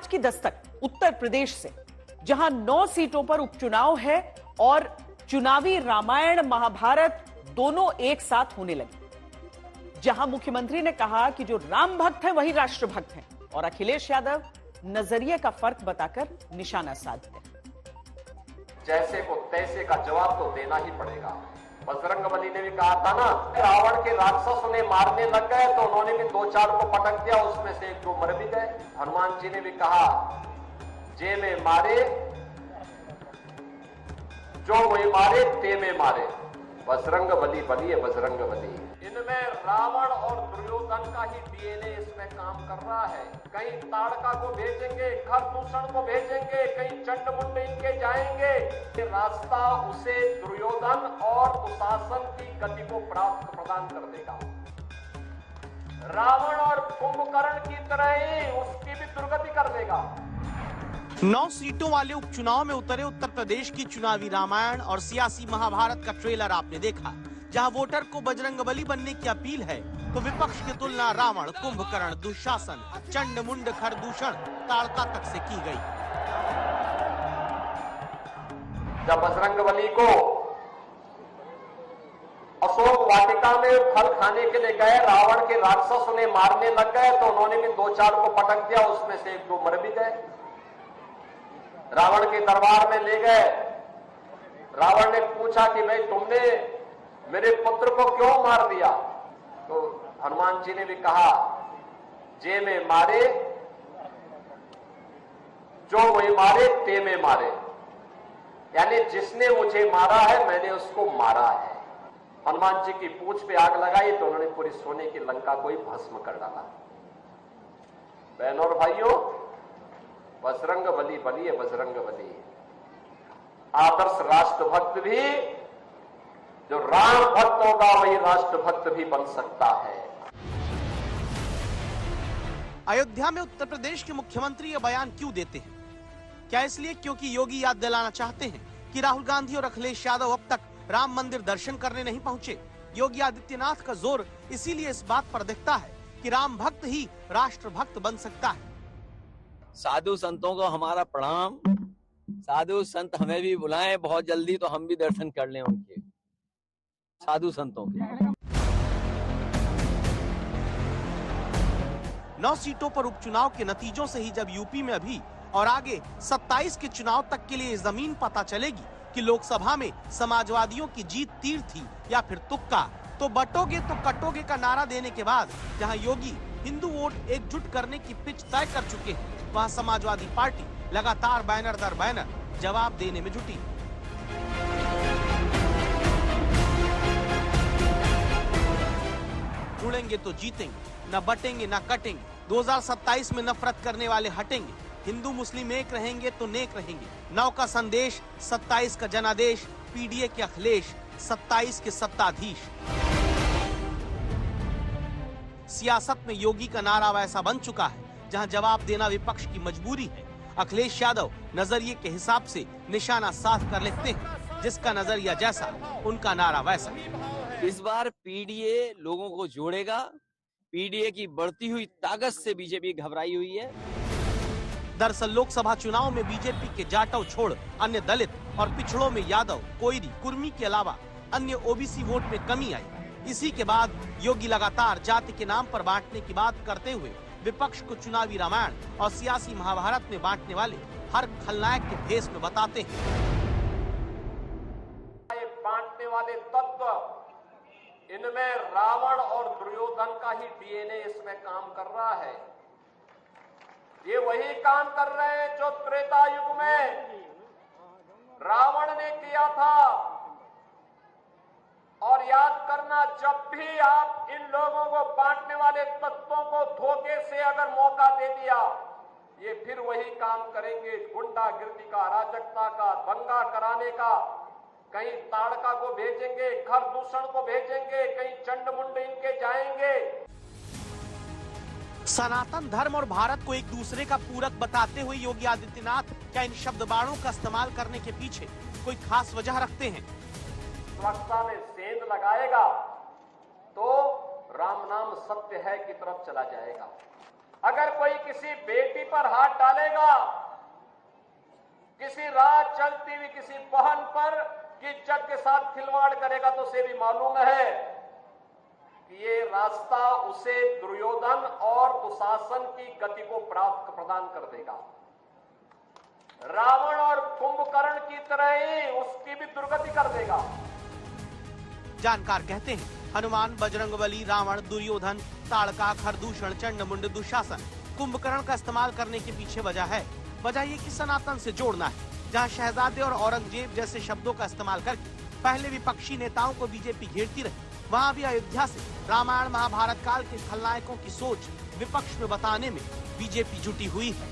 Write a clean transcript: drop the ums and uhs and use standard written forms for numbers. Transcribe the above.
आज की दस्तक उत्तर प्रदेश से, जहां 9 सीटों पर उपचुनाव है और चुनावी रामायण महाभारत दोनों एक साथ होने लगे। जहां मुख्यमंत्री ने कहा कि जो राम भक्त हैं वही राष्ट्रभक्त हैं, और अखिलेश यादव नजरिए का फर्क बताकर निशाना साधते हैं। जैसे को तैसे का जवाब तो देना ही पड़ेगा। बजरंगबली ने भी कहा था ना, रावण के राक्षस उन्हें मारने लग गए तो उन्होंने भी 2-4 को पटक दिया, उसमें से 1-2 मर भी गए। हनुमान जी ने भी कहा, जे में मारे जो वही मारे ते में मारे। बजरंगबली बलिए बजरंगबली। इनमें रावण और दुर्योधन का ही डीएनए इसमें काम कर रहा है। कहीं ताड़का को भेजेंगे, खरदूषण को भेजेंगे, कहीं चंडमुंड इनके जाएंगे। ये रास्ता उसे दुर्योधन और दुशासन की गति को प्राप्त प्रदान कर देगा। रावण और कुंभकर्ण की तरह ही उसकी भी दुर्गति कर देगा। 9 सीटों वाले उपचुनाव में उतरे उत्तर प्रदेश की चुनावी रामायण और सियासी महाभारत का ट्रेलर आपने देखा। जहां वोटर को बजरंगबली बनने की अपील है, तो विपक्ष की तुलना रावण, कुंभकर्ण, दुशासन, चंडमुंड, खरदूषण, ताड़का तक से की गई। जब बजरंगबली को अशोक वाटिका में फल खाने के लिए गए, रावण के राक्षस उन्हें मारने लग गए तो उन्होंने भी 2-4 को पटक दिया, उसमें से 1-2 मर भी गए। रावण के दरबार में ले गए। रावण ने पूछा कि भाई तुमने मेरे पुत्र को क्यों मार दिया? तो हनुमान जी ने भी कहा, जे में मारे जो वही मारे ते में मारे। यानी जिसने मुझे मारा है मैंने उसको मारा है। हनुमान जी की पूंछ पे आग लगाई तो उन्होंने पूरी सोने की लंका को ही भस्म कर डाला। बहनों और भाइयों, बजरंगबली बलिए बजरंगबली। आदर्श राष्ट्रभक्त भी, जो राम भक्त होगा वही राष्ट्रभक्त भी बन सकता है। अयोध्या में उत्तर प्रदेश के मुख्यमंत्री ये बयान क्यों देते हैं? क्या इसलिए क्योंकि योगी याद दिलाना चाहते हैं कि राहुल गांधी और अखिलेश यादव अब तक राम मंदिर दर्शन करने नहीं पहुंचे? योगी आदित्यनाथ का जोर इसीलिए इस बात पर दिखता है कि राम भक्त ही राष्ट्रभक्त बन सकता है। साधु संतों को हमारा प्रणाम। साधु संत हमें भी बुलाएं बहुत जल्दी तो हम भी दर्शन कर लें उनके, साधु संतों के। 9 सीटों पर उपचुनाव के नतीजों से ही जब यूपी में अभी और आगे 27 के चुनाव तक के लिए जमीन पता चलेगी कि लोकसभा में समाजवादियों की जीत तीर थी या फिर तुक्का, तो बटोगे तो कटोगे का नारा देने के बाद जहां योगी हिंदू वोट एकजुट करने की पिच तय कर चुके हैं, वहां समाजवादी पार्टी लगातार बैनर दर बैनर जवाब देने में जुटी। जुड़ेंगे तो जीतेंगे, न बटेंगे न कटेंगे। 2027 में नफरत करने वाले हटेंगे, हिंदू मुस्लिम एक रहेंगे तो नेक रहेंगे। 9 का संदेश, 27 का जनादेश, पीडीए के अखिलेश, 27 के सत्ताधीश। सियासत में योगी का नारा वैसा बन चुका है जहां जवाब देना विपक्ष की मजबूरी है। अखिलेश यादव नजरिए के हिसाब से निशाना साफ कर लेते हैं, जिसका नजरिया जैसा उनका नारा वैसा। इस बार पीडीए लोगों को जोड़ेगा। पीडीए की बढ़ती हुई ताकत से बीजेपी घबराई हुई है। दरअसल लोकसभा चुनाव में बीजेपी के जाटव छोड़ अन्य दलित और पिछड़ों में यादव, कोयरी, कुर्मी के अलावा अन्य ओबीसी वोट में कमी आई। इसी के बाद योगी लगातार जाति के नाम पर बांटने की बात करते हुए विपक्ष को चुनावी रामायण और सियासी महाभारत में बांटने वाले हर खलनायक के भेष में बताते हैं। बांटने वाले तत्व, इनमें रावण और दुर्योधन का ही डीएनए इसमें काम कर रहा है। ये वही काम कर रहे हैं जो त्रेता युग में रावण ने किया था। और याद करना, जब भी आप इन लोगों को बांटने वाले तत्वों को धोखे से अगर मौका दे दिया, ये फिर वही काम करेंगे, गुंडागिर्दी का, अराजकता का, दंगा कराने का। कहीं ताड़का को भेजेंगे, खरदूषण को भेजेंगे, कहीं चंडमुंड इनके जाएंगे। सनातन धर्म और भारत को एक दूसरे का पूरक बताते हुए योगी आदित्यनाथ क्या इन शब्द बाणों का इस्तेमाल करने के पीछे कोई खास वजह रखते हैं? सुरक्षा में सेंध लगाएगा तो राम नाम सत्य है की तरफ चला जाएगा। अगर कोई किसी बेटी पर हाथ डालेगा, किसी रात चलती हुई किसी बहन पर की इज्जत के साथ खिलवाड़ करेगा, तो उसे भी मालूम है कि ये रास्ता उसे दुर्योधन और दुशासन की गति को प्राप्त प्रदान कर देगा। रावण और कुंभकर्ण की तरह ही उसकी भी दुर्गति कर देगा। जानकार कहते हैं, हनुमान, बजरंगबली, रावण, दुर्योधन, ताड़का, खरदूषण, चंडमुंड, दुशासन, कुंभकर्ण का इस्तेमाल करने के पीछे वजह ये कि सनातन से जोड़ना है। जहां शहजादे और औरंगजेब जैसे शब्दों का इस्तेमाल करके पहले विपक्षी नेताओं को बीजेपी घेरती रही, वहां भी अयोध्या से रामायण महाभारत काल के खलनायकों की सोच विपक्ष में बताने में बीजेपी जुटी हुई है।